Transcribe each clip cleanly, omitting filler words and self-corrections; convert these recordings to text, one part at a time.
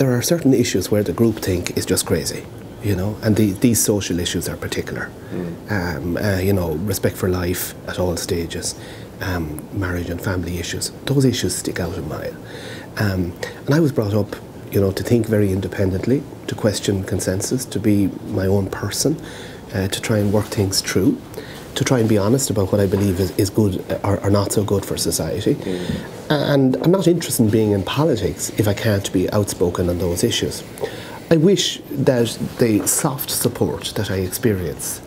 there are certain issues where the groupthink is just crazy, you know, and these social issues are particular. You know, respect for life at all stages, marriage and family issues. Those issues stick out a mile. And I was brought up, you know, to think very independently, to question consensus, to be my own person, to try and work things through, to try and be honest about what I believe is good or not so good for society. And I'm not interested in being in politics if I can't be outspoken on those issues. I wish that the soft support that I experience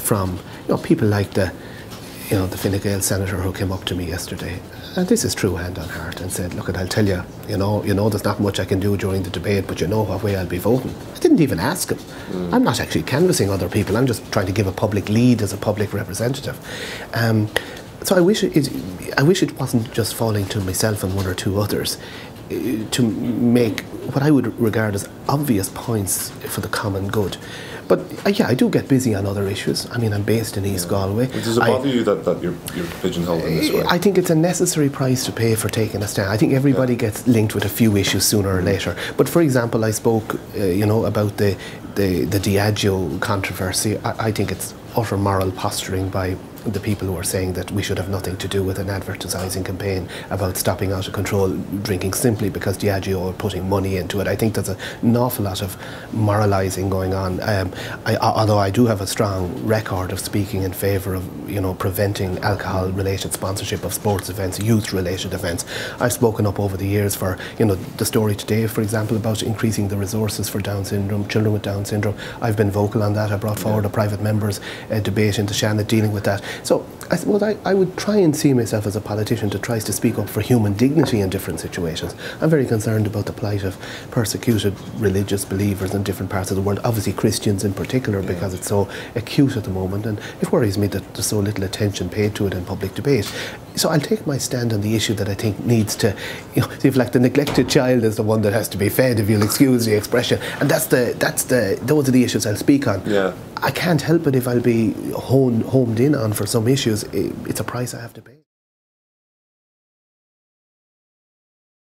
from, you know, people like the Fine Gael senator who came up to me yesterday, and this is true hand on heart, and said, look, I'll tell you, you know, there's not much I can do during the debate, but you know what way I'll be voting. I didn't even ask him. I'm not actually canvassing other people. I'm just trying to give a public lead as a public representative. So I wish it wasn't just falling to myself and one or two others to make what I would regard as obvious points for the common good. But yeah, I do get busy on other issues. I mean, I'm based in East Galway. Does it bother you that you're pigeonholed in this way? I think it's a necessary price to pay for taking a stand. I think everybody gets linked with a few issues sooner or later. But for example, I spoke, you know, about the Diageo controversy. I think it's utter moral posturing by the people who are saying that we should have nothing to do with an advertising campaign about stopping out of control drinking simply because Diageo are putting money into it. I think there's an awful lot of moralising going on. Although I do have a strong record of speaking in favour of, you know, preventing alcohol-related sponsorship of sports events, youth-related events. I've spoken up over the years for, you know, the story today, for example, about increasing the resources for Down syndrome, children with Down syndrome. I've been vocal on that. I brought forward a private members debate into Shannon dealing with that. So I suppose I would try and see myself as a politician that tries to speak up for human dignity in different situations. I'm very concerned about the plight of persecuted religious believers in different parts of the world, obviously Christians in particular, because it's so acute at the moment, and it worries me that there's so little attention paid to it in public debate. So I'll take my stand on the issue that I think needs to, you know, if like the neglected child is the one that has to be fed, if you'll excuse the expression, and those are the issues I'll speak on. Yeah. I can't help it if I'll be homed in on for some issues. It's a price I have to pay.